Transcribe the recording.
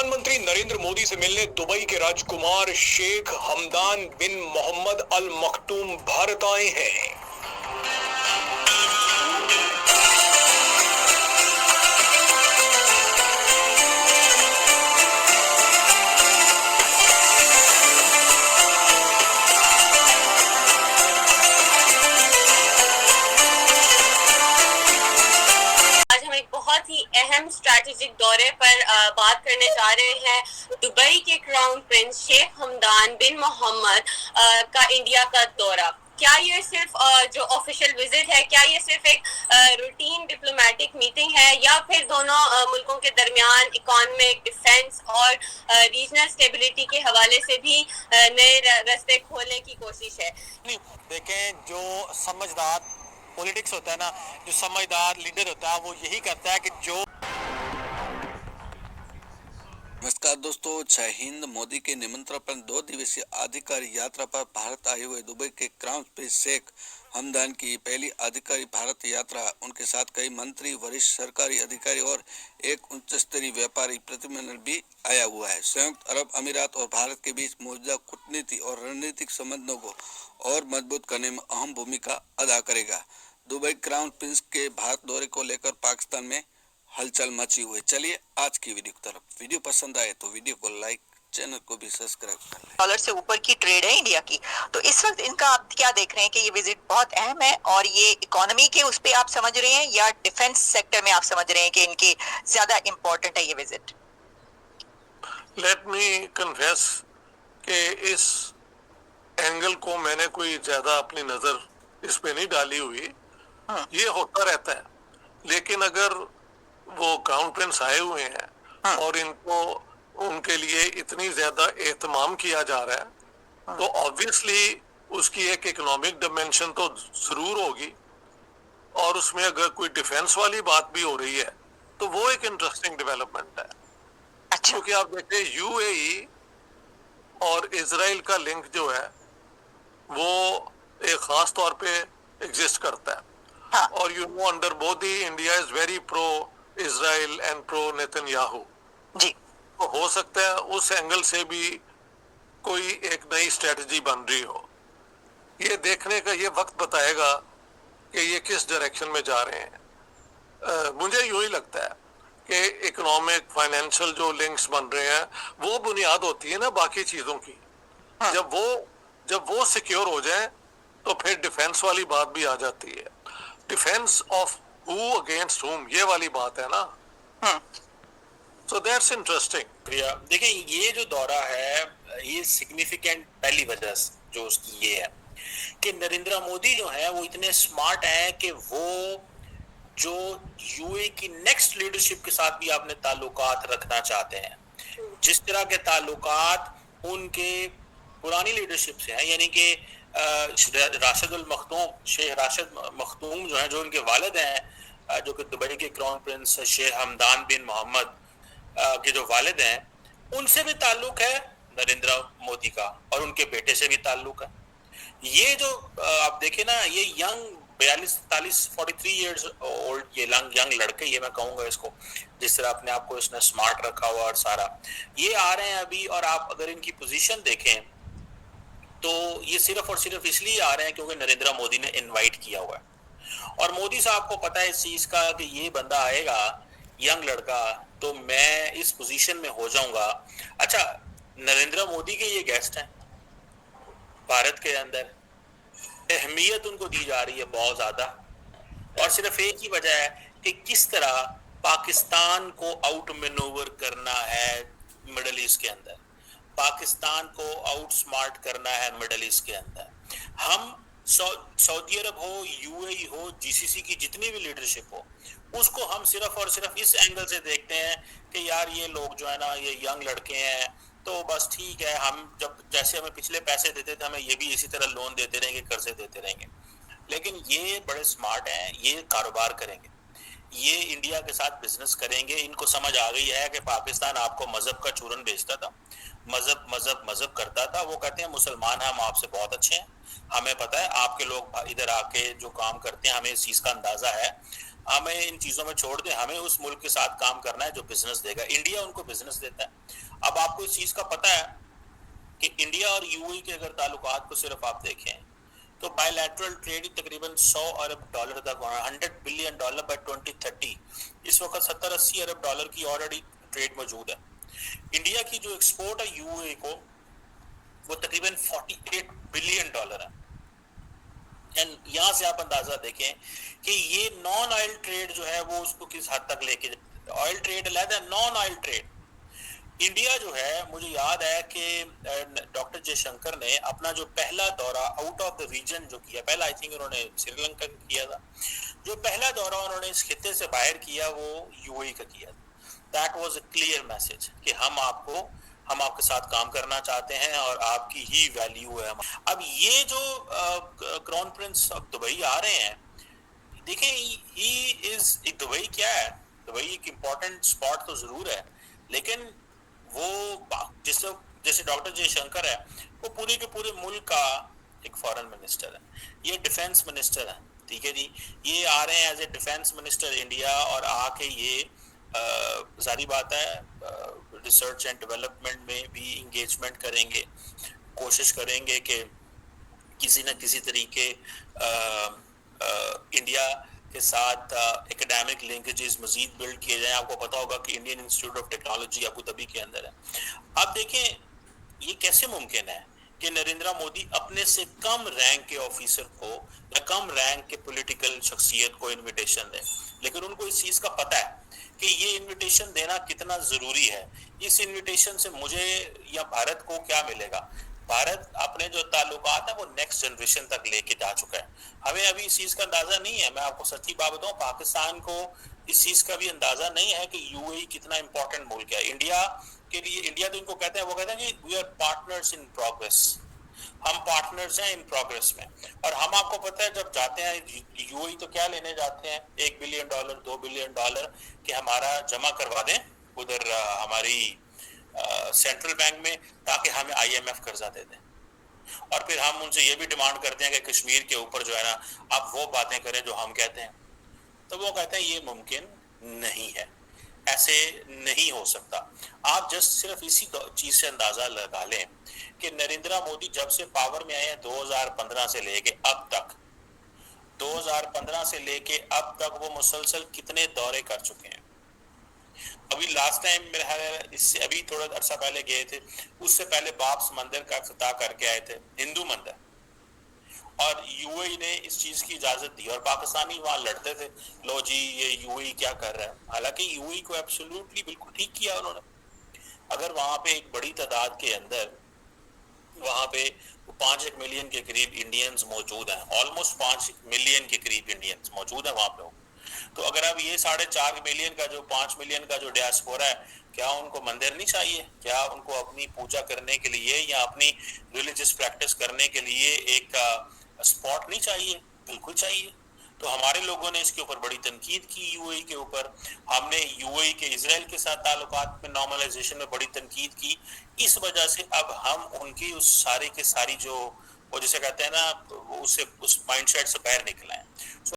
प्रधानमंत्री नरेंद्र मोदी से मिलने दुबई के राजकुमार शेख हमदान बिन मोहम्मद अल मखतूम भारत आए हैं। बहुत ही अहम स्ट्रैटेजिक दौरे पर बात करने जा रहे हैं। दुबई के क्राउन प्रिंस शेख हमदान बिन मोहम्मद का इंडिया का दौरा, क्या ये सिर्फ जो ऑफिशियल विजिट है, क्या ये सिर्फ एक रूटीन डिप्लोमेटिक मीटिंग है, या फिर दोनों मुल्कों के दरमियान इकोनॉमिक, डिफेंस और रीजनल स्टेबिलिटी के हवाले से भी नए रास्ते खोलने की कोशिश है? देखें, जो समझदार पॉलिटिक्स होता है ना, जो समझदार लीडर होता है, वो यही करता है कि जो। नमस्कार दोस्तों, जय हिंद। मोदी के निमंत्रण पर 2 दिवसीय आधिकारिक यात्रा पर भारत आए हुए दुबई के क्राउन प्रिंस शेख हमदान की पहली आधिकारिक भारत यात्रा। उनके साथ कई मंत्री, वरिष्ठ सरकारी अधिकारी और एक उच्च स्तरीय व्यापारी प्रतिनिधिमंडल भी आया हुआ है। संयुक्त अरब अमीरात और भारत के बीच मौजूदा कूटनीति और रणनीतिक संबंधों को और मजबूत करने में अहम भूमिका अदा करेगा। दुबई क्राउन प्रिंस के भारत दौरे को लेकर पाकिस्तान में हलचल मची हुई। चलिए आज की वीडियो की तरफ। वीडियो पसंद आए तो वीडियो को लाइक, चैनल को भी सब्सक्राइब कर लें। डॉलर से ऊपर की ट्रेड है इंडिया की, तो इस वक्त इनका आप क्या देख रहे हैं कि ये विजिट बहुत अहम है, और ये इकोनॉमी के उस पे आप समझ रहे हैं या डिफेंस सेक्टर में आप समझ रहे हैं कि इनकी ज्यादा इम्पोर्टेंट है ये विजिट? लेट मी कन्फेस कि इस एंगल को मैंने कोई ज्यादा अपनी नजर इस पे नहीं डाली हुई। ये होता रहता है, लेकिन अगर वो क्राउन प्रिंस आए हुए हैं और इनको उनके लिए इतनी ज्यादा एहतमाम किया जा रहा है, तो ऑब्वियसली उसकी एक इकोनॉमिक डिमेंशन तो जरूर होगी, और उसमें अगर कोई डिफेंस वाली बात भी हो रही है तो वो एक इंटरेस्टिंग डेवलपमेंट है। अच्छा। क्योंकि आप देखते हैं यूएई और इजराइल का लिंक जो है वो एक खास तौर पे एग्जिस्ट करता है। हाँ। और you know, under Modi India is very pro Israel and pro Netanyahu ji. तो हो सकता है उस एंगल से भी कोई एक नई स्ट्रेटजी बन रही हो। ये देखने का ये वक्त बताएगा कि ये किस डायरेक्शन में जा रहे हैं। मुझे यूं ही लगता है कि इकोनॉमिक, फाइनेंशियल जो लिंक्स बन रहे हैं वो बुनियाद होती है ना बाकी चीजों की। हाँ। जब वो सिक्योर हो जाए तो फिर डिफेंस वाली बात भी आ जाती है। डिफेंस ऑफ हु अगेंस्ट हुम, ये वाली बात है ना। So that's interesting. देखिए, ये जो दौरा है ये सिग्निफिकेंट पहली वजह जो उसकी ये है कि नरेंद्र मोदी जो है वो इतने स्मार्ट हैं कि वो जो यूए की नेक्स्ट लीडरशिप के साथ भी अपने ताल्लुकात रखना चाहते हैं। जिस तरह के ताल्लुकात उनके पुरानी लीडरशिप से हैं, यानी कि राशिदुल मखतूम, शेख राशिद मखतूम जो है, जो उनके वालिद हैं, जो कि दुबई के क्राउन प्रिंस शेख हमदान बिन मोहम्मद के जो वालिद हैं, उनसे भी ताल्लुक है नरेंद्र मोदी का, और उनके बेटे से भी ताल्लुक है। ये जो आप देखें ना, ये यंग 43 ईयर्स ओल्ड ये यंग लड़के, ये मैं कहूँगा इसको, जिस तरह अपने आप को इसने स्मार्ट रखा हुआ और सारा, ये आ रहे हैं अभी। और आप अगर इनकी पोजीशन देखें तो ये सिर्फ और सिर्फ इसलिए आ रहे हैं क्योंकि नरेंद्र मोदी ने इनवाइट किया हुआ है, और मोदी साहब को पता है इस चीज का कि ये बंदा आएगा, यंग लड़का, तो मैं इस पोजीशन में हो जाऊंगा। अच्छा, नरेंद्र मोदी के ये गेस्ट हैं भारत के अंदर, अहमियत उनको दी जा रही है बहुत ज्यादा, और सिर्फ एक ही वजह है कि किस तरह पाकिस्तान को आउट मैनूवर करना है मिडल ईस्ट के अंदर, पाकिस्तान को आउट स्मार्ट करना है मिडल ईस्ट के अंदर। हम सऊदी अरब हो, यूएई हो, जीसीसी की जितनी भी लीडरशिप हो, उसको हम सिर्फ और सिर्फ इस एंगल से देखते हैं कि यार ये लोग जो है ना, ये यंग लड़के हैं, तो बस ठीक है, हम जब जैसे हमें पिछले पैसे देते थे, हमें ये भी इसी तरह लोन देते रहेंगे, कर्जे देते रहेंगे। लेकिन ये बड़े स्मार्ट हैं, ये कारोबार करेंगे, ये इंडिया के साथ बिजनेस करेंगे। इनको समझ आ गई है कि पाकिस्तान आपको मजहब का चूरन बेचता था, मजहब करता था। वो कहते हैं मुसलमान हम आपसे बहुत अच्छे हैं, हमें पता है आपके लोग इधर आके जो काम करते हैं, हमें इस चीज का अंदाजा है। ہمیں ان چیزوں میں چھوڑ دیں, ہمیں اس ملک کے ساتھ کام کرنا ہے جو بزنس دے گا. انڈیا ان کو بزنس دیتا ہے. اب آپ کو اس چیز کا پتہ ہے کہ انڈیا اور یو اے کے اگر تعلقات کو صرف آپ دیکھیں تو بائی لیٹرل ٹریڈ تقریباً $100 ارب تک ہونا, $100 بلین بائی 2030. اس وقت $70-80 ارب کی آلریڈی ٹریڈ موجود ہے. انڈیا کی جو ایکسپورٹ ہے یو اے کو وہ تقریباً $48 بلین ہے. یہاں سے آپ اندازہ دیکھیں کہ یہ نان آئل ٹریڈ جو ہے وہ اس کو کس حد تک لے کے, آئل ٹریڈ علیحدہ, نان آئل ٹریڈ. انڈیا جو ہے, مجھے یاد ہے کہ ڈاکٹر جے شنکر نے اپنا جو پہلا دورہ آؤٹ آف دا ریجن جو کیا, پہلا آئی تھنک انہوں نے سری لنکا کا کیا تھا, جو پہلا دورہ انہوں نے اس خطے سے باہر کیا وہ یو اے کا کیا تھا. That was a clear message کہ ہم آپ کے ساتھ کام کرنا چاہتے ہیں اور آپ کی ہی ویلیو ہے. اب یہ جو کراؤن پرنس اب دبئی آ رہے ہیں, دیکھیں دبئی کیا ہے, دبئی ایک امپورٹنٹ اسپاٹ تو ضرور ہے, لیکن وہ جیسے ڈاکٹر جے شنکر ہے وہ پورے کے پورے ملک کا ایک فارن منسٹر ہے, یہ ڈیفنس منسٹر ہے. ٹھیک ہے جی, یہ آ رہے ہیں as a defence minister India, اور آ کے یہ ظاہری بات ہے ریسرچ اینڈ ڈیولپمنٹ میں بھی انگیجمنٹ کریں گے, کوشش کریں گے کہ کسی نہ کسی طریقے انڈیا کے ساتھ ایکڈیمک لنکیجز مزید بلڈ کیے جائیں. آپ کو پتا ہوگا کہ Indian institute of technology Abu Dhabi کے اندر ہے. اب دیکھیں یہ کیسے ممکن ہے کہ نریندر مودی اپنے سے کم رینک کے آفیسر کو یا کم رینک کے پولیٹیکل شخصیت کو انویٹیشن دیں, لیکن ان کو اس چیز کا پتہ ہے کہ یہ انویٹیشن دینا کتنا ضروری ہے. اس انویٹیشن سے مجھے یا بھارت کو کیا ملے گا؟ بھارت اپنے جو تعلقات ہیں وہ نیکسٹ جنریشن تک لے کے جا چکا ہے. ہمیں ابھی اس چیز کا اندازہ نہیں ہے, میں آپ کو سچی بات بتاؤں, پاکستان کو اس چیز کا بھی اندازہ نہیں ہے کہ یو اے کتنا امپورٹنٹ ملک ہے. انڈیا کے لیے, انڈیا تو ان کو کہتے ہیں, وہ کہتے ہیں کہ we are partners in progress, ہم پارٹنرز ہیں ان پروگریس میں. اور ہم آپ کو پتہ ہے جب جاتے ہیں یو اے تو کیا لینے جاتے ہیں, $1 بلین $2 بلین کہ ہمارا جمع کروا دیں ادھر ہماری سینٹرل بینک میں تاکہ ہمیں IMF قرضہ دے دیں, اور پھر ہم ان سے یہ بھی ڈیمانڈ کرتے ہیں کہ کشمیر کے اوپر جو ہے نا آپ وہ باتیں کریں جو ہم کہتے ہیں. تو وہ کہتے ہیں یہ ممکن نہیں ہے, ایسے نہیں ہو سکتا. آپ جسٹ صرف اسی چیز سے اندازہ لگا لیں کہ نریندر مودی جب سے پاور میں آئے ہیں 2015 سے لے کے اب تک, 2015 سے لے کے اب تک وہ مسلسل کتنے دورے کر چکے ہیں. ابھی لاسٹ ٹائم میرے خیال ہے اس سے ابھی تھوڑا عرصہ پہلے گئے تھے, اس سے پہلے بابس مندر کا افتتاح کر کے آئے تھے, ہندو مندر, اور یو اے نے اس چیز کی اجازت دی, اور پاکستانی وہاں لڑتے تھے لو جی یہ یو اے کیا کر رہا ہے. حالانکہ یو اے کو ایبسولوٹلی بالکل ٹھیک کیا انہوں نے. اگر وہاں پہ ایک بڑی تعداد کے اندر وہاں پہ 5 ملین کے قریب انڈینز موجود ہیں, آلموسٹ 5 ملین کے قریب انڈینز موجود ہیں وہاں پہ, تو اگر اب یہ 4.5 ملین کا جو 5 ملین کا جو ڈیاسپورا ہے, کیا ان کو مندر نہیں چاہیے؟ کیا ان کو اپنی پوجا کرنے کے لیے یا اپنی ریلیجس پریکٹس کرنے کے لیے ایک اسپاٹ نہیں چاہیے؟ بالکل چاہیے. تو ہمارے لوگوں نے اس کے اوپر بڑی تنقید کی یو اے کے اوپر, ہم نے یو اے کے اسرائیل کے ساتھ تعلقات میں نارملائزیشن میں بڑی تنقید کی. اس وجہ سے اب ہم ان کی اس ساری کے ساری جو وہ جسے کہتے ہیں نا اس مائنڈ سیٹ سے باہر نکل آئے. سو